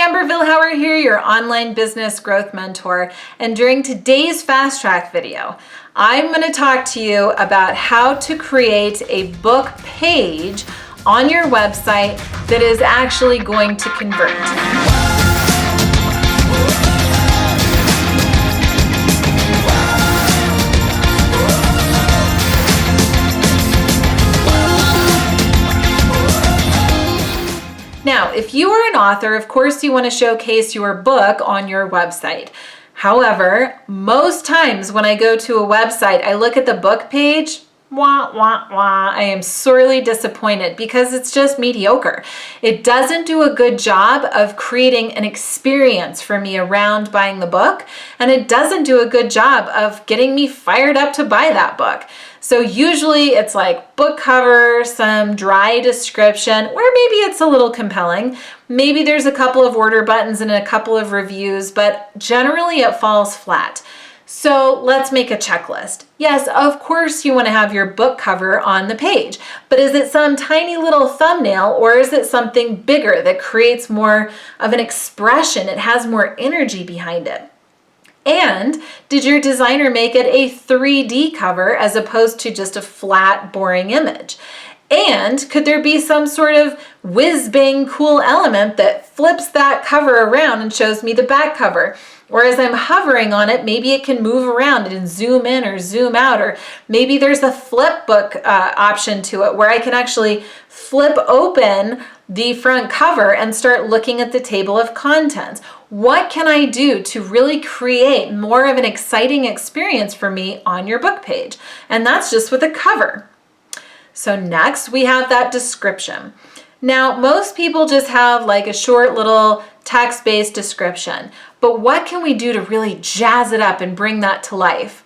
Amber Vilhauer here, your online business growth mentor. And during today's fast track video, I'm going to talk to you about how to create a book page on your website that is actually going to convert. Now, if you are an author, of course you want to showcase your book on your website. However, most times when I go to a website, I look at the book page, I am sorely disappointed because it's just mediocre. It doesn't do a good job of creating an experience for me around buying the book, and it doesn't do a good job of getting me fired up to buy that book. So usually it's like book cover, some dry description, or maybe it's a little compelling. Maybe there's a couple of order buttons and a couple of reviews, but generally it falls flat. So let's make a checklist. Yes, of course you want to have your book cover on the page, but is it some tiny little thumbnail or is it something bigger that creates more of an expression? It has more energy behind it. And did your designer make it a 3D cover as opposed to just a flat, boring image? And could there be some sort of whiz-bang cool element that flips that cover around and shows me the back cover? Or as I'm hovering on it, maybe it can move around and zoom in or zoom out, or maybe there's a flip book option to it where I can actually flip open the front cover and start looking at the table of contents. What can I do to really create more of an exciting experience for me on your book page? And that's just with a cover. So next we have that description. Now, most people just have like a short little text-based description, but what can we do to really jazz it up and bring that to life?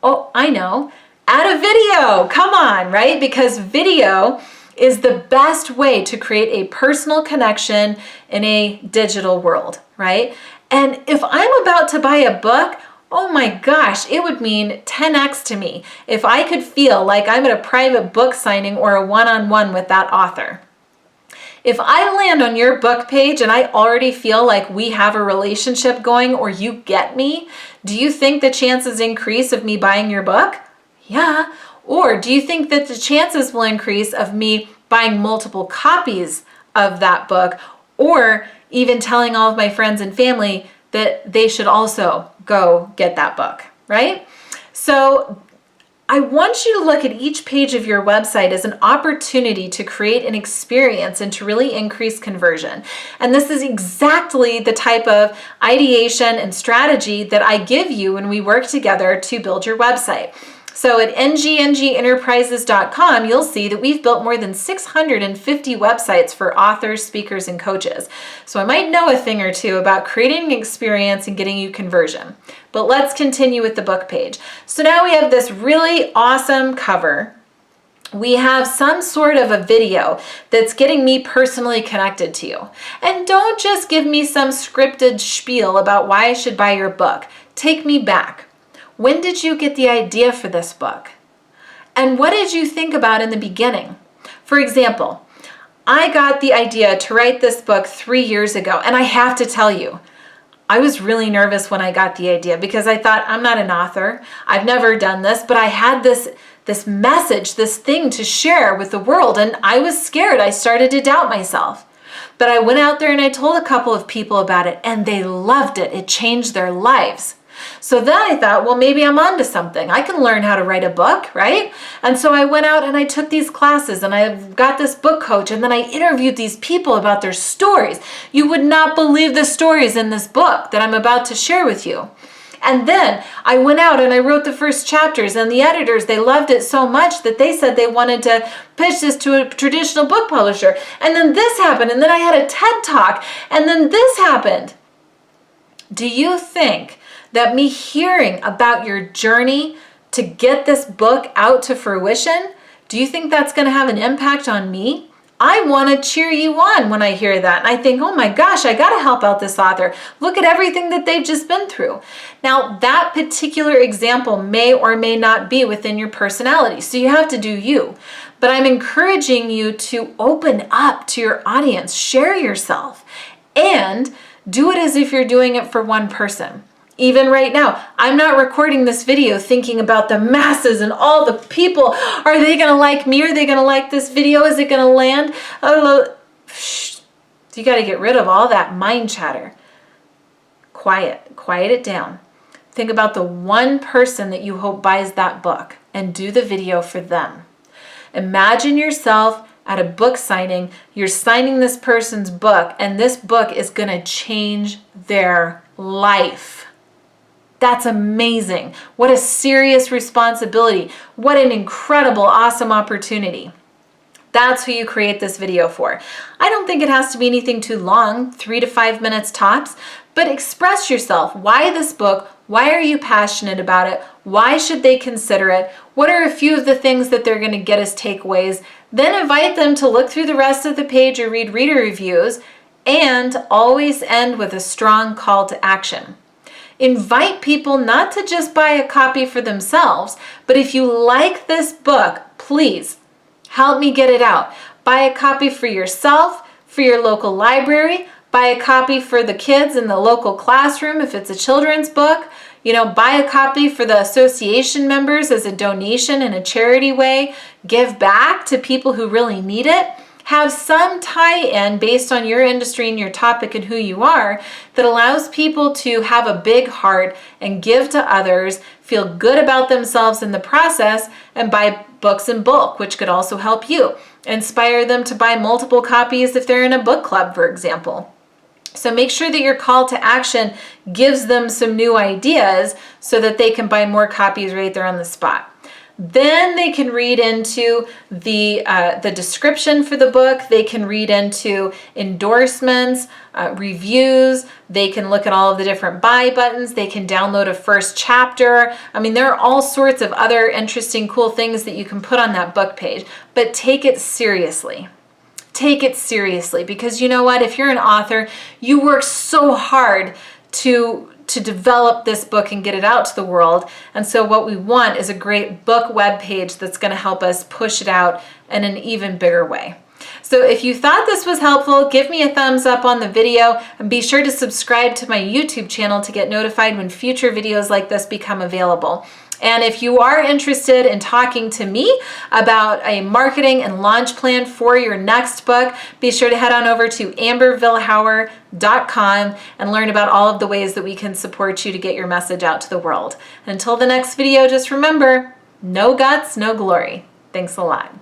Oh, I know, add a video, come on, right? Because video is the best way to create a personal connection in a digital world, right? And if I'm about to buy a book, oh my gosh, it would mean 10x to me if I could feel like I'm at a private book signing or a one-on-one with that author. If I land on your book page and I already feel like we have a relationship going or you get me, do you think the chances increase of me buying your book? Yeah. Or do you think that the chances will increase of me buying multiple copies of that book, or even telling all of my friends and family that they should also go get that book, right? So I want you to look at each page of your website as an opportunity to create an experience and to really increase conversion. And this is exactly the type of ideation and strategy that I give you when we work together to build your website. So at ngngeenterprises.com, you'll see that we've built more than 650 websites for authors, speakers, and coaches. So I might know a thing or two about creating an experience and getting you conversion. But let's continue with the book page. So now we have this really awesome cover. We have some sort of a video that's getting me personally connected to you. And don't just give me some scripted spiel about why I should buy your book. Take me back. When did you get the idea for this book? And what did you think about in the beginning? For example, I got the idea to write this book 3 years ago, and I have to tell you, I was really nervous when I got the idea because I thought, I'm not an author. I've never done this, but I had this message, this thing to share with the world, and I was scared. I started to doubt myself. But I went out there and I told a couple of people about it, and they loved it. It changed their lives. So then I thought, well, maybe I'm onto something. I can learn how to write a book, right? And so I went out and I took these classes and I got this book coach, and then I interviewed these people about their stories. You would not believe the stories in this book that I'm about to share with you. And then I went out and I wrote the first chapters, and the editors, they loved it so much that they said they wanted to pitch this to a traditional book publisher. And then this happened, and then I had a TED Talk, and then this happened. Do you think that me hearing about your journey to get this book out to fruition, do you think that's going to have an impact on me? I want to cheer you on when I hear that. And I think, oh my gosh, I got to help out this author. Look at everything that they've just been through. Now, that particular example may or may not be within your personality, so you have to do you. But I'm encouraging you to open up to your audience, share yourself, and Do it as if you're doing it for one person. Even right now, I'm not recording this video thinking about the masses and all the people. Are they going to like me? Are they going to like this video? Is it going to land? Oh, shh. You got to get rid of all that mind chatter. Quiet it down. Think about the one person that you hope buys that book and do the video for them. Imagine yourself at a book signing. You're signing this person's book, and this book is going to change their life. That's amazing. What a serious responsibility. What an incredible, awesome opportunity. That's who you create this video for. I don't think it has to be anything too long, 3 to 5 minutes tops, but express yourself. Why this book? Why are you passionate about it? Why should they consider it? What are a few of the things that they're going to get as takeaways? Then invite them to look through the rest of the page or read reader reviews, and always end with a strong call to action. Invite people not to just buy a copy for themselves, but if you like this book, please help me get it out. Buy a copy for yourself, for your local library, buy a copy for the kids in the local classroom if it's a children's book. Buy a copy for the association members as a donation in a charity way. Give back to people who really need it. Have some tie-in based on your industry and your topic and who you are that allows people to have a big heart and give to others, feel good about themselves in the process, and buy books in bulk, which could also help you. Inspire them to buy multiple copies if they're in a book club, for example. So make sure that your call to action gives them some new ideas so that they can buy more copies right there on the spot. Then they can read into the description for the book. They can read into endorsements, reviews. They can look at all of the different buy buttons. They can download a first chapter. There are all sorts of other interesting, cool things that you can put on that book page, but take it seriously. Take it seriously, because you know what? If you're an author, you work so hard to develop this book and get it out to the world. And so what we want is a great book web page that's going to help us push it out in an even bigger way. So if you thought this was helpful, give me a thumbs up on the video, and be sure to subscribe to my YouTube channel to get notified when future videos like this become available. And if you are interested in talking to me about a marketing and launch plan for your next book, be sure to head on over to ambervilhauer.com and learn about all of the ways that we can support you to get your message out to the world. Until the next video, just remember, no guts, no glory. Thanks a lot.